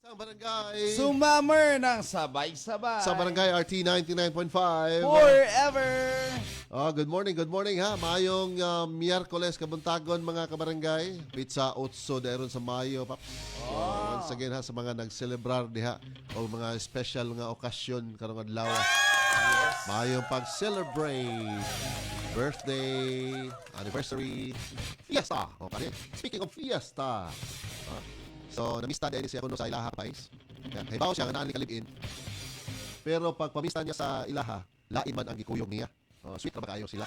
Sa barangay. Sumammer ng sabay-sabay. Sa barangay RT 99.5. Forever. Good morning ha. Mayong Miyerkules kabuntagon mga kabarangay. Pizza Otso dahil sa Mayo, Paps. Once again ha, sa mga nag-celebrar diha o mga special nga okasyon karong adlaw. Mayong pag-celebrate birthday, anniversary, fiesta. Okay. Speaking of fiesta. So, namista din siya kuno sa Ilaha Pais. Hibaw siya nga naan ni kalibin. Pero pag pamista niya sa Ilaha, lain man ang gikuyog niya. Sweet na ba kayo sila?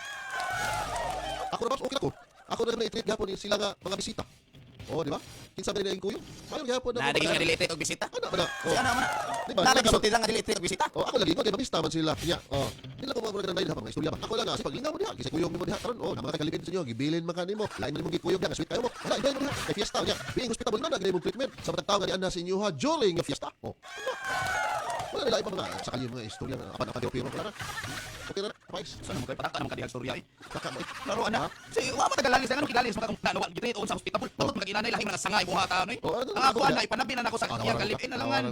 Ako na, okay na ko. Ako na i-treat gapon sila nga mga bisita. Di ba? Kinsa ba nila yung kuyog? Mayroon gapon na. Nadaging nga dili og bisita. Ano ba na? Si ano man. Diba? Nadaging lang nga dili og bisita. Ako lagi, kaya pamista man sila. Kanya, nila ko mga nagdahil ha, mga istorya ba? Ako lang nga, si paglingaw mo diha, kasi kuyog mo diha. Karon, mga kalibin sa inyo, gibilin man kanimo. Lain man mong gikuyog diha, sweet kayo mo. Wala, ibahin mo diha. Kay fiesta niya. Being hospitable na, nagay mong treatment. Sa matag tao nga niyan na sa inyo ha, during the fiesta. Wala nila ibang mga sakali mga istorya na apan-apan pero wala na. Okay na, Pais. Saan mo kay pataka naman kadiyang storya eh. Kakamoy. Laro ana. Si wa man tagalangis nga kigalis maka kung nanuwa gid sa hospital. Pagod magaginanay lahing mga sangay buha ta ano eh. Ang ako ana ipanabi na nako sa iyang kalipin na langan.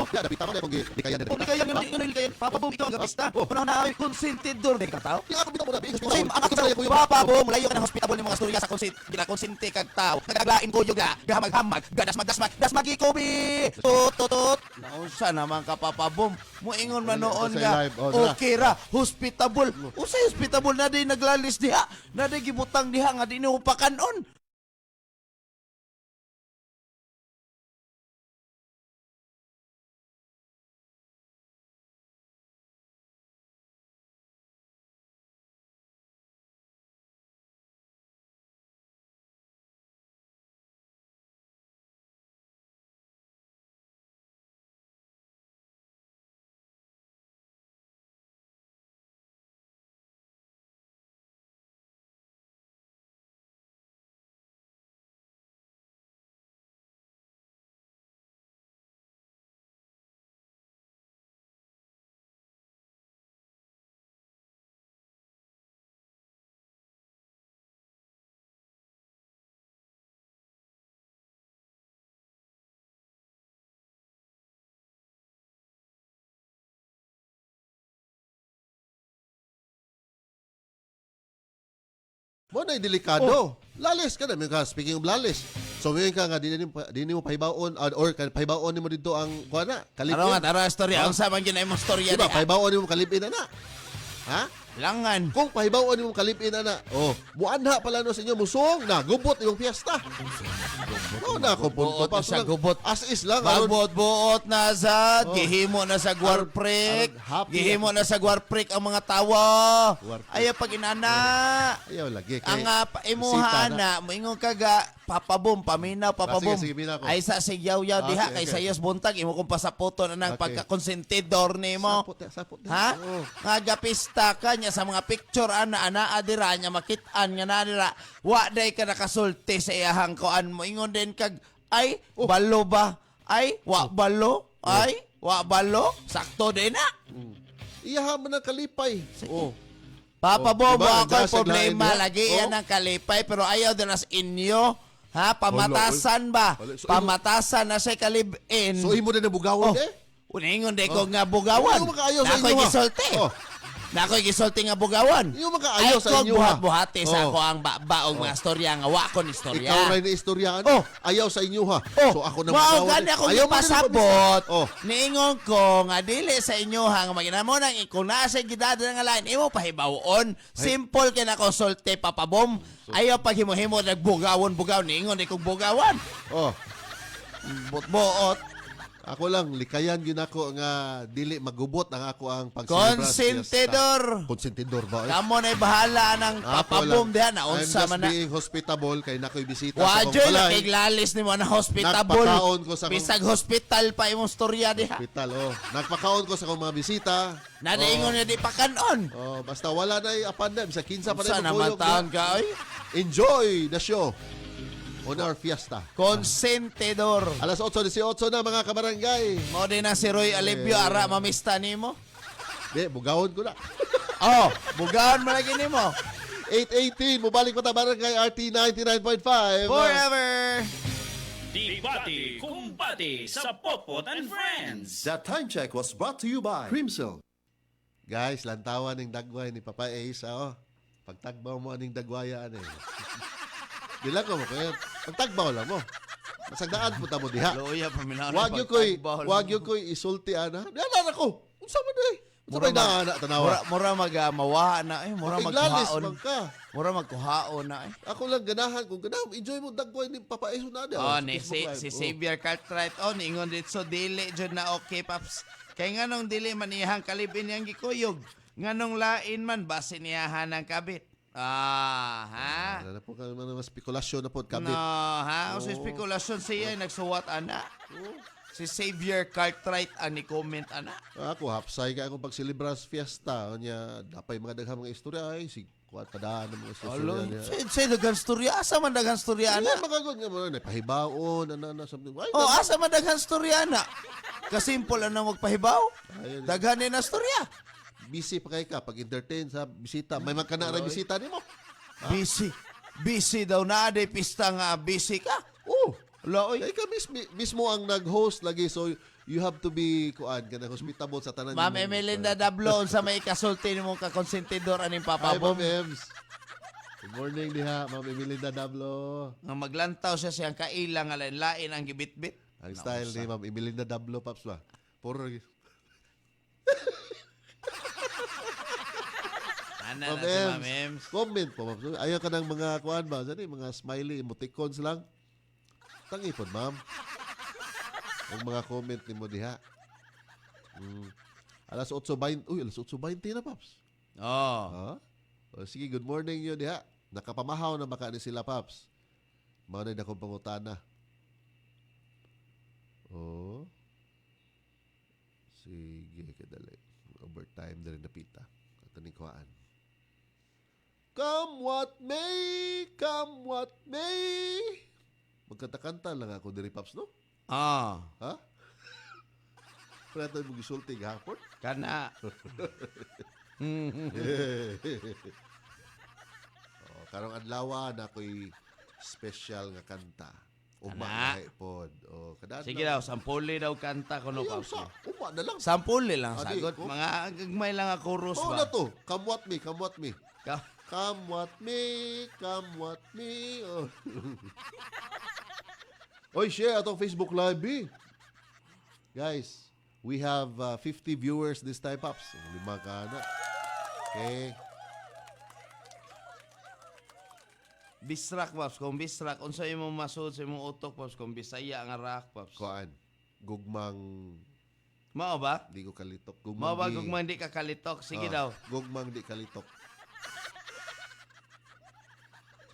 Ya, dapat tama na kung likayan na. Kung kayan nga likayan papa bom ikaw ang gapista. Pero na ay consentidor de katao. Ya, ako bitaw mo na, being Kasi hospitable. anak ko papa bom layo ka ng hospital ni mga storya sa ginakonsente kag tao. Nagaglain ko yung gahamag-hamag, dasmag ikobi. Tot. Naunsa naman ka papabom. Muingon man noon Sa nga. live, dala. Okay ra, hospitable. Usay hospitable na day naglalis diha. Na day gibutang diha nga di ni upakanon. Mo na delikado. Lalis ka na, speaking of lalis. So ngayon ka nga di mo pahibaon or pahibaon nimo dito ang kuana, kalipin. Ano nga tara storya, unsa man gyud imong storya Diba, diha? pahibaon nimo kalipin ana. Ha? Langan. Kung pahibaon nimo kalipin ana, buanha pala no sa inyo musong na gubot imong fiesta. Na ko punto Buot pa na sa gubot. As is lang aron. Buot na sa gihimo na sa guarprik. aron happy. Gihimo na sa guarprik ang mga tawa. Guarprik. Ayaw pag inana. Ayaw lagi kay. Ang imuha na moingon kaga papabom paminaw papabom. Sige, minaw ko. Ay sa sigyaw-yaw diha Okay, kay okay. sayos buntag imo kung pasaputo na ng Okay. pagkakonsentidor nimo. Sapot. Ha? Nga gapista ka niya sa mga picture ana adira nya makit-an nga nadira wa day ka nakasulti sa iyahang kuan mo ingon din kag ay balo ba ay wa balo ay wa balo sakto din na Iyaha man ang kalipay. Papa Oh, Bobo diba? ako Nasa problema lain lagi yan. yan ang kalipay pero ayaw din as inyo ha pamatasan ba Wala, so pamatasan na sa kalibin So imo na nabugawon eh. uningon day ko nga bugawan Ayaw makaayaw sa na ako'y inyo, ha? gisulti na ako'y gisulti nga bugawan Iyo makaayaw sa inyo, ha? buhat-buhati sa ako ang baong mga storya nga wa ko ni storya. Ikaw rin na istoryaan. Ayaw sa inyo ha. So ako na mao magawa gani din. akong Ayaw mo din ipasabot. pabisa. Niingon ko nga dili sa inyo ha nga maginamo nang kung nasa gidada nga lain imo pahibawon. Simple kay na konsulte papabom. Ayaw paghimo-himo nagbugawon-bugaw niingon di kog bugawan. Buot-buot. Ako lang likayan gyud ako nga dili magubot ang ako ang pagselebrar. Konsentidor. Konsentidor ba? Kamo na bahala ng papabom diha na I'm unsa just man na. being hospitable kay nakoy bisita sa akong Wajoy balay. nakiglalis ni mo na hospitable. Nagpakaon ko sa Bisag hospital pa imong storya diha. Hospital, Nagpakaon ko sa akong mga bisita. Nadaingon na di pa kanon. Basta wala na apan na. Bisa kinsa pa Sa na naman taon ka, oy. Enjoy the show. Honor Fiesta. Konsentidor. Alas 8:18 na mga kabarangay. Mo din na si Roy Alivio ara mamista nimo. Di, bugawon ko na. Oh, bugaon mo lagi nimo. 8:18, mubalik pa ta barangay RT 99.5. Forever. Debate Kumbate sa Popot and Friends. That time check was brought to you by Crimson. Guys, lantawan ng dagway ni Papa Ace, oh. Pagtagbaw mo aning dagwaya ani. Dila ko mo kaya pagtagbaw lang mo. Masagdaan po ta mo diha. Loya paminaw. Wag yo koy isulti ana. Diala ko. Unsa man day? Unsa may na tanawa? Mura mawa na mura Iglalis magkuhaon. man ka. Mura magkuhaon na Ako lang ganahan kung ganahan. Enjoy mo dagway ni Papa Ace na dia. Oh, ni si Xavier Cartwright ningon dito dili jud na okay paps. Kay nganong dili man iyang kalibin yang gikuyog. Nganong lain man base niyahan ng kabit. Ha? Ano na po ka mga spekulasyon na po kabit. No, ha? O sa spekulasyon siya nagsuwat ana. Si Xavier Cartwright ani comment ana. Ako hapsay ka akong pagsilibras fiesta nya dapay mga daghang mga istorya ay si kuat padaan ng mga Alo, istorya. say daghang storya asa man daghang storya Ano ana? magagod nga mo na pahibaon ana something. Ay, Oh, asa man daghang storya ana? Kasimple na magpahibaw. Ayun. Daghan ni na storya. busy pa kay ka pag entertain sa bisita. May magkana ra bisita nimo. Busy. Busy daw na day pista nga busy ka. Oh, Loy. kay ka mismo ang nag-host lagi so you have to be kuan kana hospitable sa tanan. Ma'am nimong- Emelinda Dablo sa may kasulti nimo ka konsentidor aning Hi, papabom. Ma'am Ems. Good morning diha, Ma'am Emelinda Dablo. Nga maglantaw siya siyang kailang nga lain ang gibitbit. Ang style ni Ma'am Emelinda Dablo paps ba. Puro Ana na Ma'am si Ems. Ma'am Ems. Comment po, ma'am. Ayaw ka ng mga kuan ba? Saan mga smiley, emoticons lang. Tangi po, ma'am. Ang mga comment ni mo diha. Alas 8:20. Uy, alas 8:20 na, Paps. Oh. Ha? O, sige, good morning yun diha. Nakapamahaw na baka ni sila, Paps. Mga na akong pangutana. Oh. Sige, kadali. Overtime na rin napita. Ito ni Kuan. Come what may, come what may. Magkanta-kanta lang ako diri Paps, no? Ah. Ha? Pwede tayo mag-isulti hapon? Kana. Karong adlaw na ako'y special nga kanta. Uma Ana. na pod. Kadaan Sige daw, sampuli daw kanta ko no Ayaw Paps. sa, uma na lang. Sampuli lang Adi, sagot. ko. Mga gagmay lang nga chorus Oo ba. na to. Come what me, come what me. Ka- Come what me, come what me. Oh. Oy, share atong Facebook Live, eh. Guys, we have 50 viewers this time, Paps. 5 ka na. Okay. Bisrak Paps, kung bisrak unsa imong masud sa imong utok Paps, kung bisaya nga rock Paps. Kuan. Gugmang, Mao ba? di ko kalitok. Mao ba kung hindi ka kalitok? Sige daw. Gugmang di kalitok.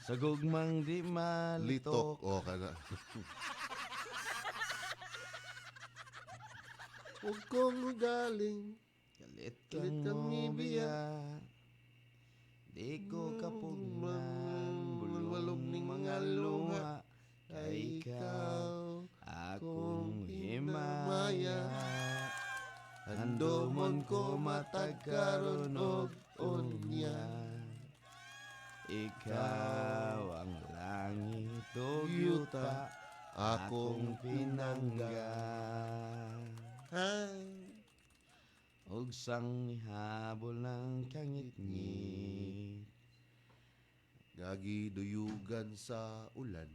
Sa gugmang di Litok. malitok. Kana. Huwag kong galing. Galit Galit kang kang mibiya. Di ko kapugnan. Bulong Walong mga luha. Kay ikaw. Akong himaya. Handomon ko matagkaroon og unya. Ikaw ang langit o yuta. Akong pinangga. Og sang habol ng kangit-ngit. Gagi duyugan sa ulan.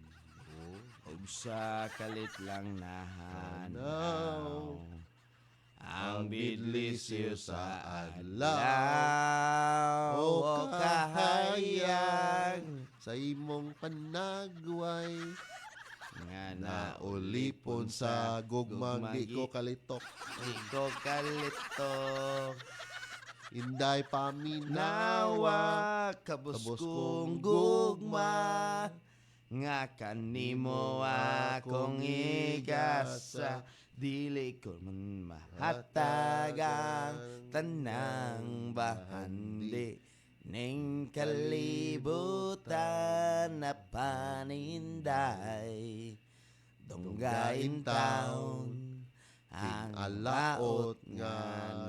Oh. Og sa kalit lang nahanaw. Hanaw. Ang bidlisyo sa adlaw. adlaw. O O kahayag. Sa imong panagway. Nga Naulipon sa gugmang di ko kalitok. Di ko kalitok. Inday paminawa. Nawa kabuskong gugma. Nga kanimo akong igasa. Dili ko man mahatag ang tanang bahandi. ning kalibutan na paninday, dunggain taon ang alaot nga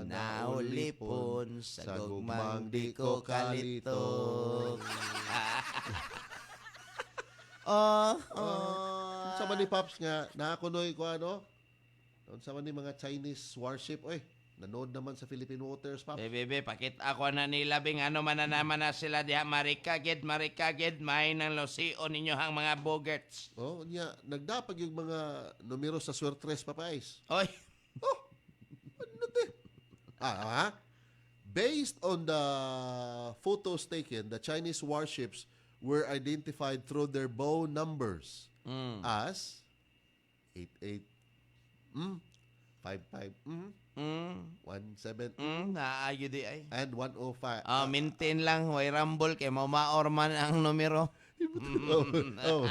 naulipon sa gugmang di ko kalito. Sa man ni Pops nga, nakakunoy ko ano? Sa man ni mga Chinese warship, oy, nanood naman sa Philippine Waters, Pops. Bebe, pakit ako na nila bing ano man na naman na sila diha marikagid, may nang losio ninyo hang mga bogerts. Oh, niya, nagdapag yung mga numero sa Suertres, Papais. Oy, Based on the photos taken, the Chinese warships were identified through their bow numbers as 88, 55, 17, naayo di ay. and 105. Maintain lang, way rumble kay mamaor man ang numero. Oh.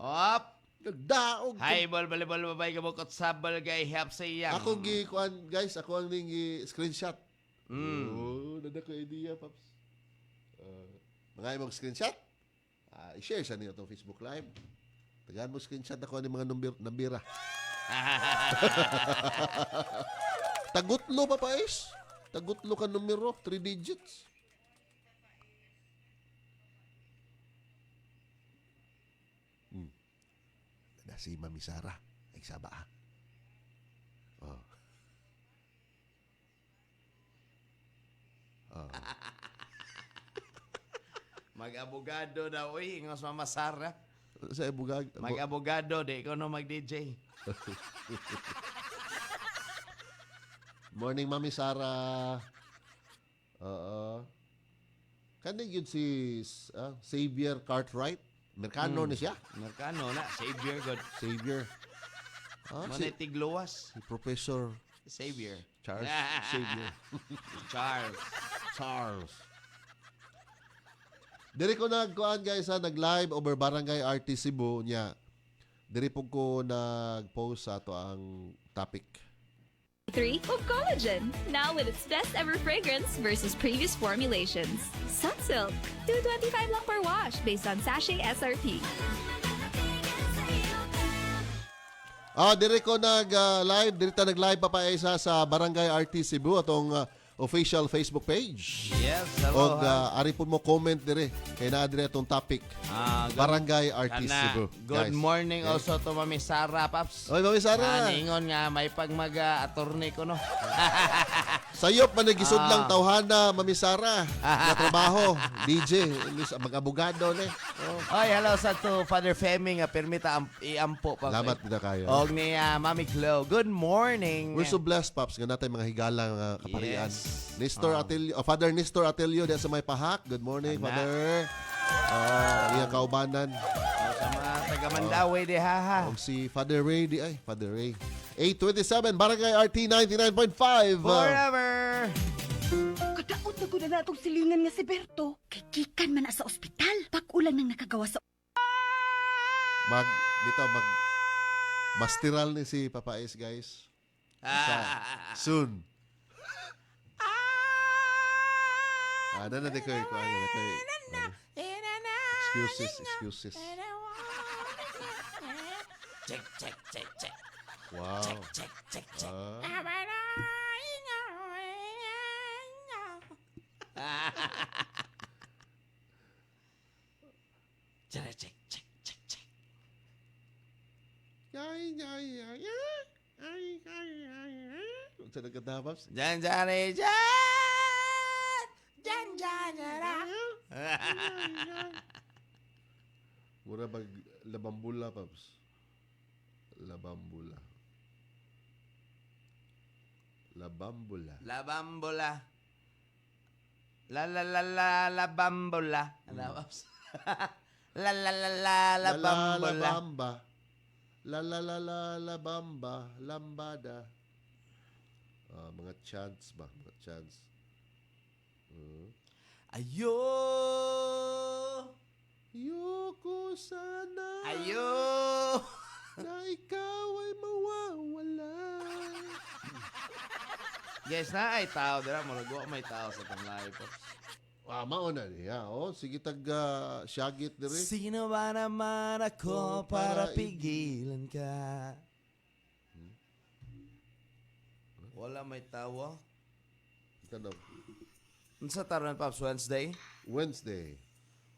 Op, Nagdaog. hi ball volleyball babay ka bukot sabal gay hap sa iyang. Ako kuan guys, ako ang ning screenshot. Oh, nada ko idea, Paps. Mga imong screenshot? I-share sa niyo itong Facebook Live. Tagaan mo screenshot ako ng mga nambira. Tagutlo pa is. Tagutlo ka numero, 3 digits. Na si Mami Sara. Ay, saba ha. Oh. Mag-abogado daw, uy, ingos mamasara. Sa ibugag. Mag-abogado, di ko no mag-DJ. Morning, Mami Sara. Kanig yun si Xavier Cartwright. Merkano ni siya. Merkano na, Savior God. Xavier. Si Monetig luwas. Professor Savior. Charles Xavier. Charles. Diri ko nagkuan guys nag-live over Barangay RT Cebu niya. Diri po ko nag-post sa ato ang topic. 3 of collagen, now with its best ever fragrance versus previous formulations. Sunsilk, $2.25 lang per wash based on sachet SRP. Diri ko nag-live, diri ta nag-live pa isa sa Barangay RT Cebu atong official Facebook page. Yes, O hello. ari po mo comment diri kay naa diri atong topic. Barangay RT Cebu. Good Guys. morning also to Mami Sara, Paps. Oy, Mami Sara. Ningon nga may attorney ko no. Sayop man nagisud lang tawhana, Mami Sara. Na trabaho, DJ, mag-abogado ni. Oy, hello sa to Father Femi nga permita iampo pa. Salamat kita kayo. Og ni Mami Chloe. Good morning. We're so blessed, Pops, nga natay mga higalang kaparian. Yes. Nestor Atelio, Father Nestor Atelio diya sa may pahak. Good morning, Father. Iyang kaubanan. Sa mga taga Mandawi di ha. Og si Father Ray di ay, Father Ray. 827 Barangay RT 99.5. Forever. Kadaot na ko na natong silingan nga si Berto. Kay kikan man na sa ospital. Pag-ulang nang nakagawa sa Mastiral ni si Papa S, guys. Soon. Na di ko excuses. Check. Wow. Check. Check. Sa nagkatapaps? Jan. Mura bag labambula, Paps. Labambula. La bambola. La bambola. Ano, Paps? La bambola. La bamba. Lambada. Mga chants ba? Mga chants. Ayo. Yoko sana. Ayo. Na ikaw ay mawawala. Yes na ay tao dira murag wa may tao sa tanlay po. Mauna niya. Oh, sige tag syagit diri. Sino ba naman ako para pigilan ka? Wala may tawa. Tanong. Unsa taron Pops Wednesday? Wednesday.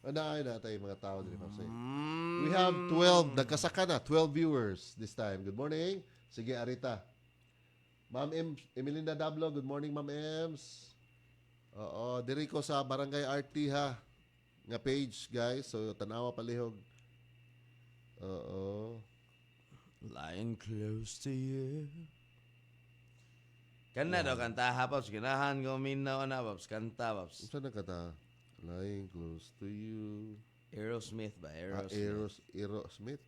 Anaay na tayo mga tao diri pa say. We have 12, nagkasaka na 12 viewers this time. Good morning. Sige Arita. Ma'am Emelinda Dablo, good morning Ma'am Ems. Oo, diri ko sa Barangay RT ha nga page guys. So tanawa palihog. Oo. Lying close to you. Kana daw kanta ha Pops, ganahan ko minaw na Pops, kanta Pops. Unsa na kata? Lying close to you. Aerosmith ba? Aerosmith. Aerosmith.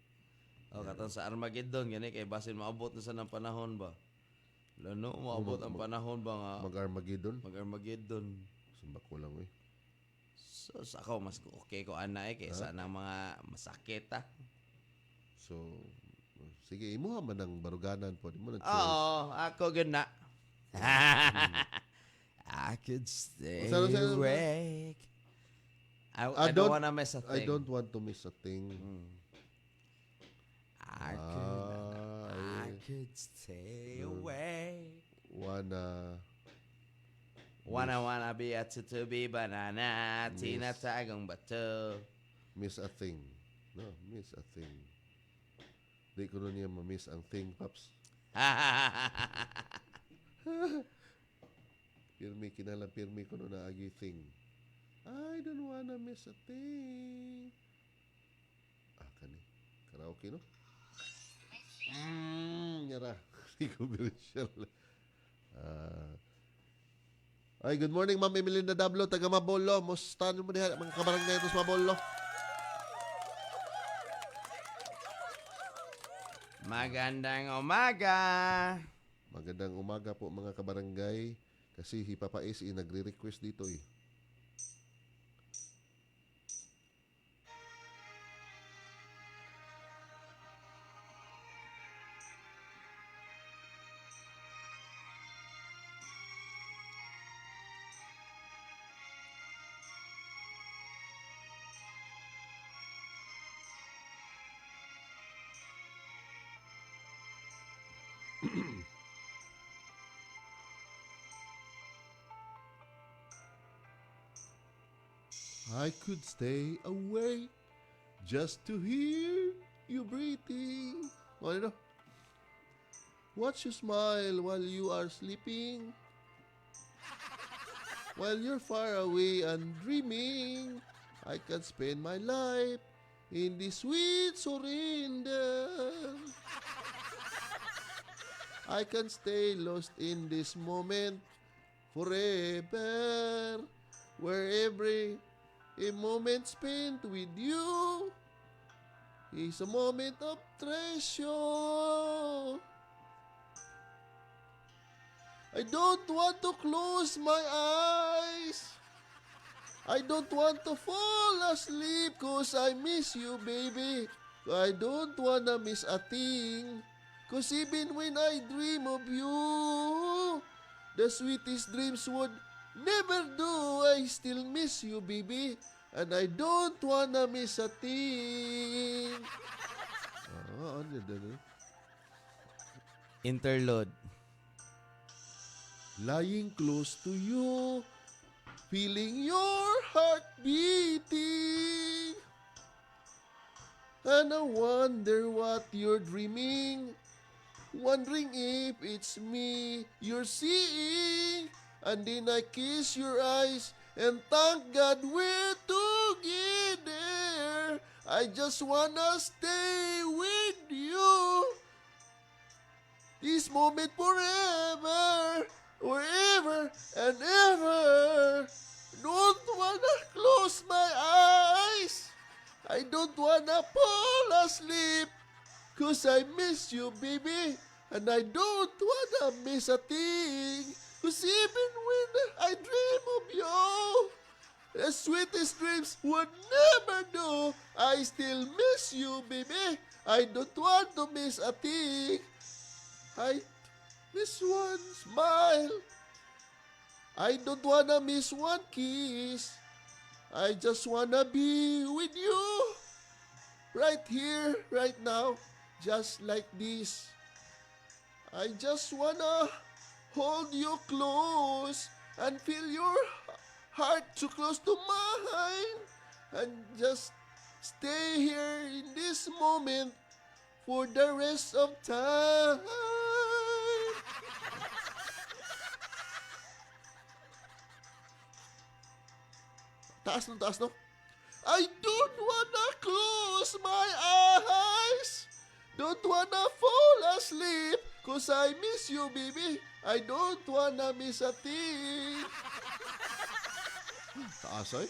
O katong sa Armageddon gani kay basin maabot na sa nang panahon ba. Lano maabot ang panahon ba nga Mag-Armageddon. mag-Armageddon. Sumba ko lang eh. So sa ako mas okay ko ana kaysa ng mga masakit ha. So sige, imo man ang baruganan po. Imo na choice. Oo, ako good na. I could stay Saan? awake. I I don't wanna miss a I thing. don't want to miss a thing. I could stay awake. Wanna be a tutubi banana, tinatagong bato. Miss a thing. No, miss a thing. Di ko na niya ma-miss ang thing, Paps. Pirmi ko na agi thing. I don't wanna miss a thing. Kani. Karaoke, no? Yara. Hindi ko birisyan. Ay, good morning, Ma'am Emelinda Dablo, taga Mabolo. Musta mo diha mga kabarangay ito sa Mabolo? Magandang umaga. Magandang umaga po mga kabarangay. Kasi Hipapa SE nagre-request dito eh. I could stay awake just to hear you breathing. Ano? Watch you smile while you are sleeping. While you're far away and dreaming, I can spend my life in this sweet surrender. I can stay lost in this moment forever, where every a moment spent with you is a moment of treasure. I don't want to close my eyes. I don't want to fall asleep 'cause I miss you, baby. I don't wanna miss a thing. 'Cause even when I dream of you, the sweetest dreams would never do. I still miss you, baby. And I don't wanna miss a thing. Ano yun? Interlude. Lying close to you, feeling your heart beating. And I wonder what you're dreaming, wondering if it's me you're seeing. And then I kiss your eyes and thank God we're together. I just wanna stay with you, this moment forever, forever and ever. Don't wanna close my eyes. I don't wanna fall asleep, 'cause I miss you, baby. And I don't wanna miss a thing. 'Cause even when I dream of you, the sweetest dreams would never do. I still miss you, baby. I don't want to miss a thing. I miss one smile I don't wanna miss one kiss. I just wanna be with you. Right here, right now, just like this. I just wanna hold you close and feel your heart too close to mine. And just stay here in this moment for the rest of time. Taas no? I don't wanna close my eyes. Don't wanna fall asleep. Cause I miss you, baby. I don't wanna miss a thing. Taas ay.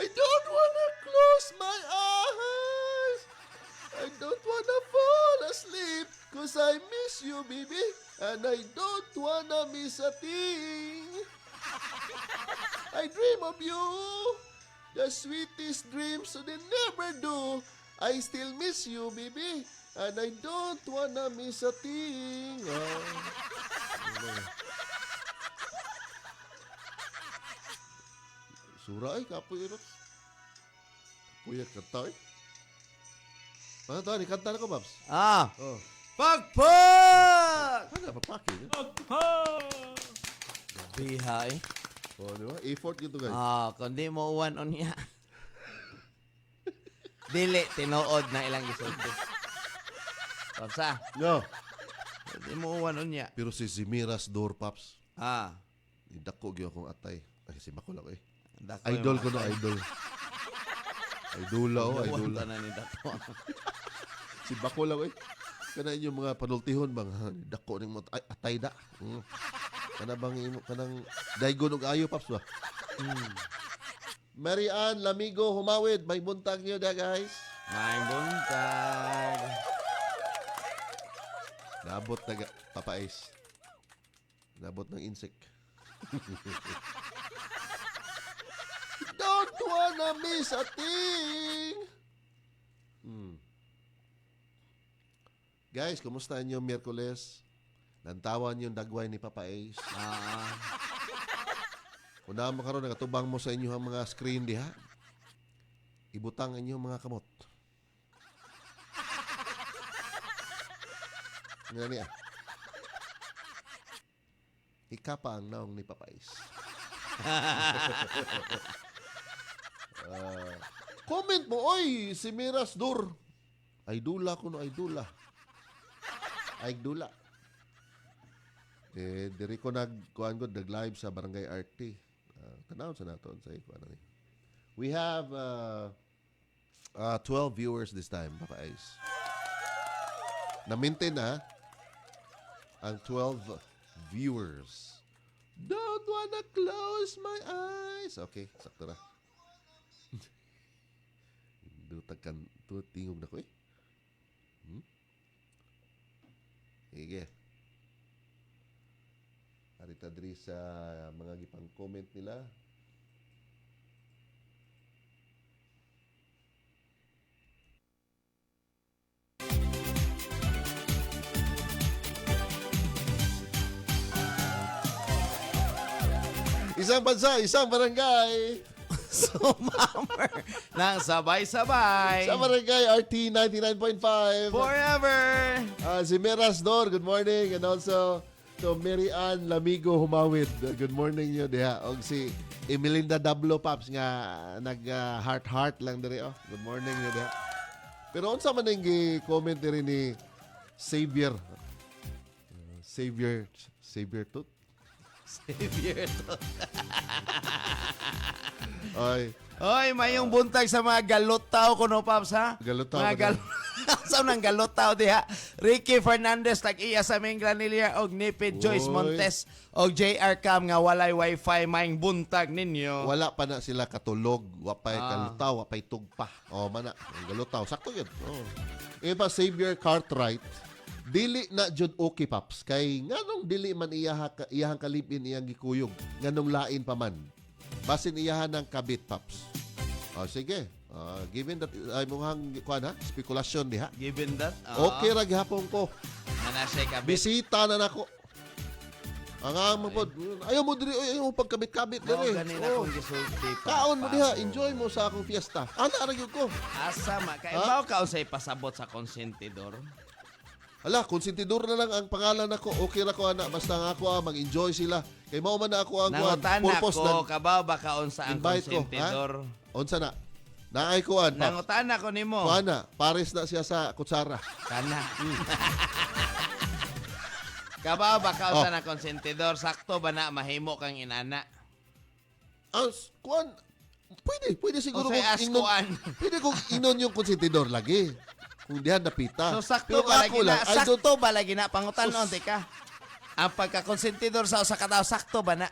I don't wanna close my eyes. I don't wanna fall asleep. Cause I miss you, baby. And I don't wanna miss a thing. I dream of you. The sweetest dreams they never do. I still miss you, baby. And I don't wanna miss a thing. Sura ay, kapoy ito. Puyat kanta eh. Ano to? Kanta na ko, Babs. Oh. Pagpag! Ano, papaki. Eh? Bihay. Oh, di ba? Effort yun to, guys. Kundi mo uwan on niya. Dili, tinuod na ilang gisulti. Papsa, No. kundi mo uwan on niya. Pero si Zimiras Door, Paps. Idako gyud akong atay. Ay, si Bako lang eh. Idol ko na, idol. Idol Wanta na ni Dato. Si Bako lang eh. Kana inyong mga panultihon bang dako ning mo atay da. Kana bang imo kanang daygon og ayo Paps ba? Mary Ann Lamigo Humawid, may buntag niyo da guys. May buntag. Nabot na papais. Nabot ng insect. Don't wanna miss a thing. Guys, kumusta inyo Miyerkules? Lantawan yung dagway ni Papa Ace. Kung na makaroon, nagatubang mo sa inyo ang mga screen diha. Ibutang inyo mga kamot. Nga niya. Ikapa ang naong ni Papa Ace. Comment mo, oy, si Miras Dur. Aydula ko no, aydula. Aydula. Diri ko nagkuhan ko, nag-live sa Barangay RT. Tanaw sa naton sa ikuan ni. We have 12 viewers this time, Papa Ace. Na-maintain na ang 12 viewers. Don't wanna close my eyes. Okay, sakto na. Dutagkan to tingog na ko eh. Sige. Arita diri sa mga gipang comment nila. Isang bansa, isang barangay. Sumammer ng sabay-sabay. Sa barangay RT 99.5. Forever. Si Miras Dor, good morning. And also to Mary Ann Lamigo Humawid. Good morning nyo diha. O si Emelinda Dablo Paps nga nag-heart-heart lang diri. Oh. Good morning nyo diha. Pero unsa man ang comment diri ni Xavier. Xavier Tut. Xavier to. Oy, mayong buntag sa mga galutaw kuno Paps ha? Galutaw Mga Saan nang galutaw diha? Ricky Fernandez tag-iya sa aming Granilla og Nipid Joyce Oy. Montes og JR Cam nga walay wifi mayong buntag ninyo. wala pa na sila katulog, wapay kalutaw, wapay tugpa. Oh, mana, ang galutaw, sakto yun. Oh. Iba Xavier Cartwright, dili na jud okay Paps kay nganong dili man iyahang kalipin iyang gikuyog, nganong lain pa man. Basin iyahan ng kabit Paps. Oh, sige. Given that ay muhang kuan ha, spekulasyon diha. Given that, Okay ra gihapon ko. na siya kabit. Bisita na nako. Ang amang pod. Ayaw mo diri, ayaw mo pagkabit-kabit Mao diri. ganin Oh. akong gisulti pa. Kaon mo diha, enjoy mo sa akong fiesta. Ana ra gyud ko. Asa ma kay Ha? mao ka usay pasabot sa konsentidor. Hala, konsentidor na lang ang pangalan nako. Okay ra ko ana basta nga ako mag-enjoy sila. Kay mao man na ako ang Nangutana purpose ko na kabaw ba kaon sa ang invite ko, ha? konsentidor. Unsa na? Naay kuan pa. Nangutana ko nimo. Kuana, pares na siya sa kutsara. Kana. Kabaw ba kaon Oh. sa na konsentidor sakto ba na mahimo kang inana? Kuan, pwede siguro O say askuan. pwede kong inon yung konsentidor lagi. Kung dihan napita. So sakto Pero ba ako lagi na? lang, I don't- Sakto ba lagi na pangutanon tika? Ang pagkakonsentidor sa usa ka tawo sakto ba na?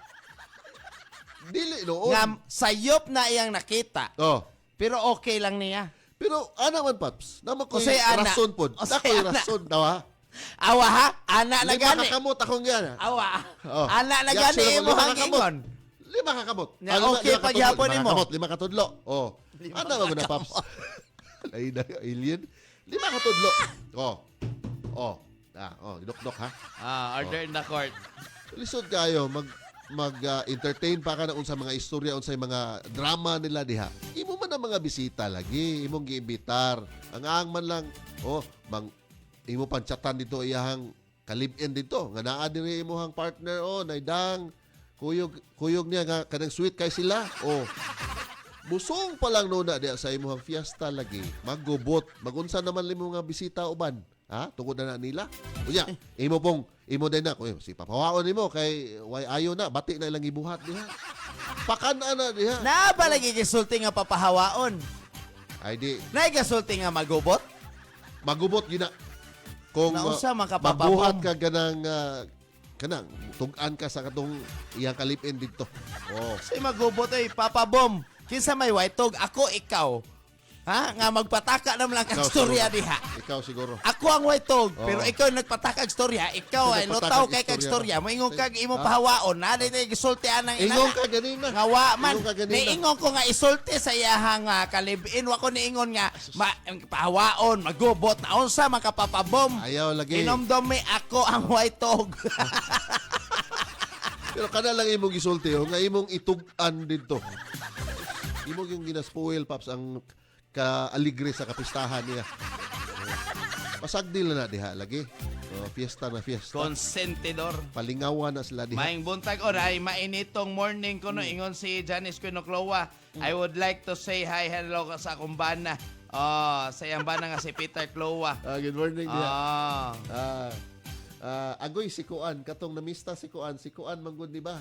Dili noon. Nga sayop na iyang nakita. Oh. Pero okay lang niya. Pero ana man paps, naman ko Usay ana. rason pod. Usay Ako yung ana. rason daw ha. Awa ha? Ana na Lima gani. kakamot akong yan. Awa. Oh. Ana na Ya, gani sino mo ba, lima hang kakamot? ingon. 5 kakamot. Na okay pag yapon nimo. 5 kakamot, 5 katudlo. Oh. Ana ba na paps? Ay na alien. 5 katudlo. Oh. Oh. Idok-dok ha. Order in the court. Lisod kayo entertain pa ka na unsa mga istorya unsay mga drama nila diha. Imo man ang mga bisita lagi, imong giimbitar. Ang man lang imo panchatan dito iyahang kalib-in dito nga naa diri imong partner naidang kuyog niya nga kanang sweet kay sila. Busong pa lang no na diha sa imong fiesta lagi. Maggubot, magunsa naman limo nga bisita uban. Ha? Tungod na nila. Unya, imo din na si papawaon nimo kay way ayo na bati na ilang gibuhat diha. Pakana na diha. Na ba lagi gisulti nga papahawaon? Ay di Na gisulti nga magubot? magubot gina. Kung Nausa man ka mabuhat papabom. ka kanang tug-an ka sa katong iyang kalipin dito. Oh. Say magubot ay papabom. Kinsa may white ako ikaw. Ha? Nga magpataka naman lang kang Ikaw storya siguro. diha. Ikaw siguro. Ako ang white dog, Oh. pero ikaw yung nagpatakag storya, ikaw Ikaw ay nagpatakag lutaw kay kag istorya. storya, moingon kag imong Ha? pahawaon, na din gisultian ng ina. Ingon ka ganina. Nga wa man, Ingon ka ganina. niingon ko nga isulti sa iyahang kalibin, wa ko niingon nga pahawaon, magubot, na unsa makapapabom. Ayaw lagi. Inomdom ako ang white dog. Pero kana lang imong gisulti nga imong itug-an dito. Imong yung ginaspoil paps ang ka-aligre sa kapistahan niya. Pasagdil na diha lagi. Fiesta na fiesta. Konsentidor. Palingawan na sila diha. Maing buntag oray, mainitong morning ko no, ingon si Janice Quinocloa. I would like to say hi, hello ka sa akong bana. Sa iyang bana nga si Peter Cloa. Good morning diha. Ah. Agoy si Kuan, katong namista si Kuan manggod di ba?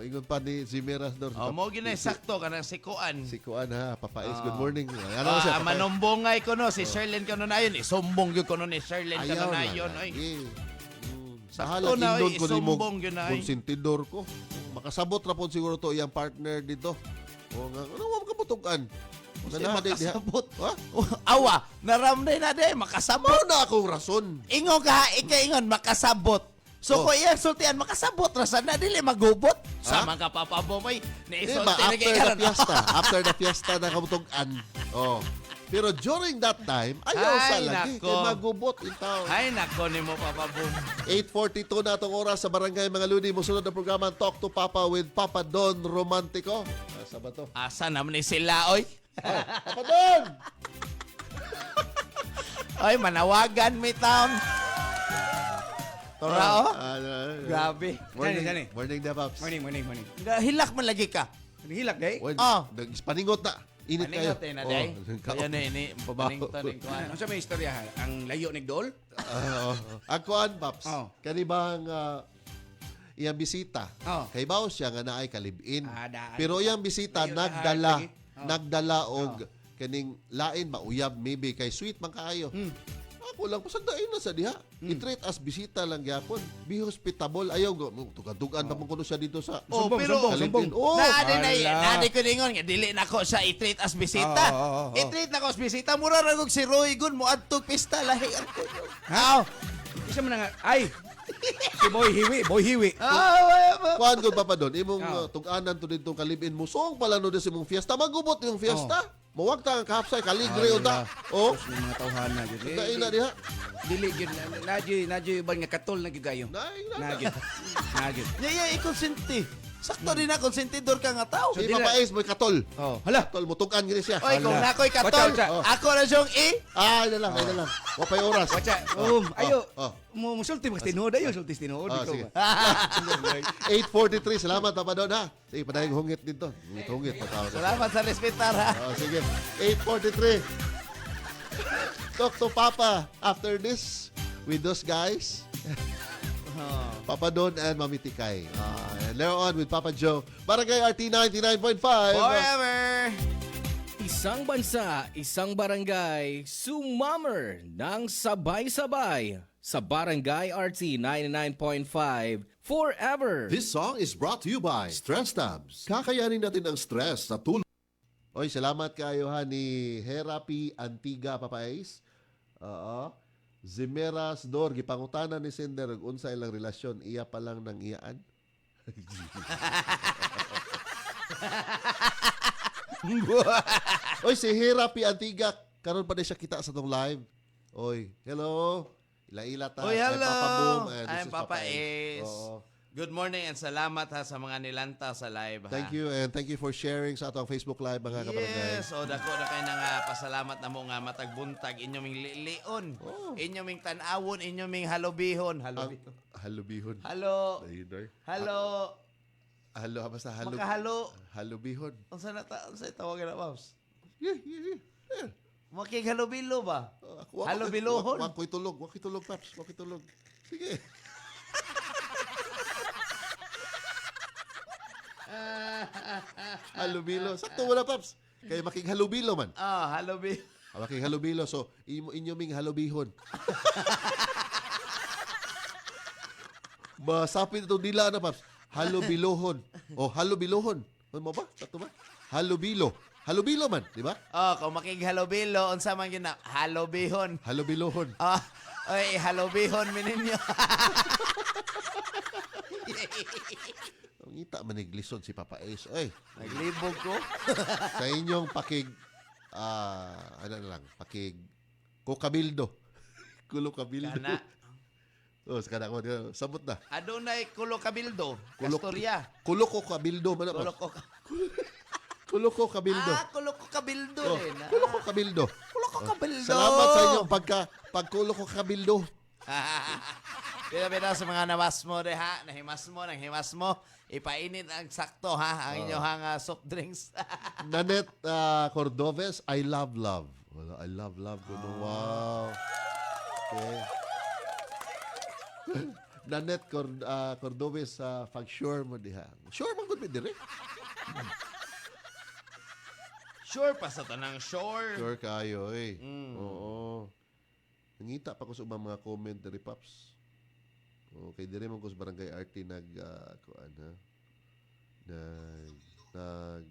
Ingon pa ni Zimeras dor. Mo ginay sakto kanang sikuan. Si Kuan ha, papais. Good morning. Ano siya? Manumbongay ko no, si Sherlyn ko no na yun. Isumbong yun ko no ni Sherlyn ko Ayaw no na na yun. lagi. Sakto Bahala na, indon ko ni mo isumbong yun na, ay. konsentidor ko. Makasabot ra po siguro to iyang partner dito. Ano mo kaputugan? Kasi Ganahan din diha. makasabot. Ha? Awa, naramday na din, makasabot. Mao na akong rason. Ingon ka, ingon, makasabot. So, Oh. kung iyang sultian, makasabot. Rasan na, dili magubot. Ha? Sa mga papabomay, Di naisulti ba, na after the fiesta na kaputugan. Pero during that time, ayaw sa Ay, lagi. nako. Kaya magubot in town. Ay, nako ni mo, papabom. 8:42 na itong oras sa Barangay Mga Ludi. Musunod na programa Talk to Papa with Papa Don Romantico. Asa ba to? Asa naman ni sila, oy? Papa Don! Oy, manawagan mi town. Tora, oh. Grabe. Morning, Dani. morning na, Paps. Morning. Hilak man lagi ka. Hilak, day. Nag-ispaningot na. Init kayo. Paningot na, day. Oh, Kaya na ini, pabanington ko. Ano sa may istorya ha? Ang layo ni Dol? Ang kuan, Paps. Oh. Kani bang iyang bisita. Oh. Kay bawo siya nga naay kalibin. Daan. Pero iyang bisita Layo na nagdala. lagi. Oh. Nagdala og kaning lain ba uyab maybe kay sweet man kaayo. Ako lang pasagdain na sa diha. I-treat as bisita lang gyapon. Be hospitable. Ayaw tugadugan pa man kuno siya dito sa Pero, kalibin. Oh, Nadi ko ningon nga dili nako siya i-treat as bisita. Oo. I-treat nako as bisita mura ra kog si Roy Gun mo adtog pista lahi ang kuno. Isa mo na nga. Ay! Si Boy Hiwi. kuan gud Papa Don, imong Oh. tug-anan to dito kalibin mo. Song pala no des imong fiesta. Magubot yung fiesta. Mawag ta ang kahapsay kaligre unta. Oh, Tapos may mga tawhana gyud. dai na diha. Dili gyud nadyo iban nga katol na gyud kayo. Dai na. Nagyud. Nagyud. Yaya, ikonsente. Sakto din na, konsentidor ka nga tao. Si Papa Ace mo'y katol. Oh, hala. Katol mo tukan gini siya. Oy, kung Ala. nako'y katol, Watcha, watcha. ako na siyang Ay na lang, ay na lang. Wa pay oras. Wacha. Ayo. Mo sulti mas tinuod ayo, sulti tinuod Oh, ikaw sige. ba? 8:43. Salamat Papa Don ha. Sige, padayong hungit dito. Hungit pa tao. Salamat sa respetar, ha? Sige. 8:43. Talk to Papa after this with those guys. Papa Don and Mami Tikay. And later on with Papa Joe. Barangay RT 99.5. Forever! Isang bansa, isang barangay, sumammer ng sabay-sabay sa Barangay RT 99.5 Forever. This song is brought to you by Stress Tabs. Kakayanin natin ang stress sa tulog. Oy, salamat kayo ha ni Herapi Antiga Papa Ace. Oo. Zimeras Dor, gipangutanan ni Sender ug unsa ilang relasyon, iya pa lang nang iyaan. Oy, si Herapi Antiga, karon pa din siya kita sa tong live. Oy, hello. Ila-ila ta. Oy, I'm hello. Papa Boom and this I'm is Papa Ace. Oo. Good morning and salamat ha sa mga nilanta sa live, ha? Thank you and thank you for sharing sa atong Facebook Live mga kabarangay. Yes, o dako na kayo na nga pasalamat na mo nga matagbuntag inyong lion, inyong tanawon, inyong halobihon, halobihon. Halubihon. Halo. Ayun, ay. Halo. Halo, basta halo. Makahalo. Halubihon. Unsa na tawagan na, Pops? Yeah, yeah, yeah. Makighalobilo ba? Wak- Halobilohon. Wako'y tulog, Paps. Wako'y tulog. Sige. Halubilo. Sakto mo na, Paps. Kaya makighalubilo man. Halobilo. Makighalubilo. So, inyo ming halubihon. Masapit itong dila na, Paps. Halubilohon. O, halubilohon. Ano mo ba? Sakto ba? Halubilo. Halubilo man, di ba? Kung makighalobilo, unsa man yun na, halobihon. Halubilohon. Oy, halobihon mininyo. Ang ita maniglisod si Papa Ace. Oy, Naglibog ko. sa inyong pakig ano na lang, pakig kukabildo. Kulo kabildo. Kana. Oh, sa kana ko sabot na. Adunay kulo kabildo. Kulo- Kastorya. Kulo ko kabildo man Kulo na. ko. Kulo ko kabildo. Kulo ko kabildo Oh, rin. kulo ko kabildo. Kulo ko kabildo. Salamat sa inyong pagkulo ko kabildo. Pila sa mga nawas mo de ha, nahimas mo, ipainit ang sakto ha, ang inyong soft drinks. Nanette Cordoves, I love. Wala, I love. Kuno, wow. Okay. Nanette Cordoves pag sure mo diha. Sure man gud mi dire. Sure pa sa tanang sure. Sure kayo eh. Oo. Nangita pa ko sa ubang mga comment diri, Paps. Okay, dire man ko sa Barangay RT kuan ha. Nag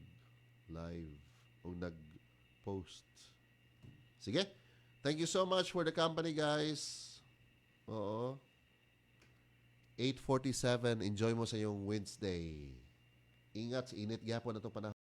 live o nag post. Sige. Thank you so much for the company, guys. Oo. 8:47, enjoy mo sa iyong Wednesday. Ingat, sa init gyapon na itong panahon.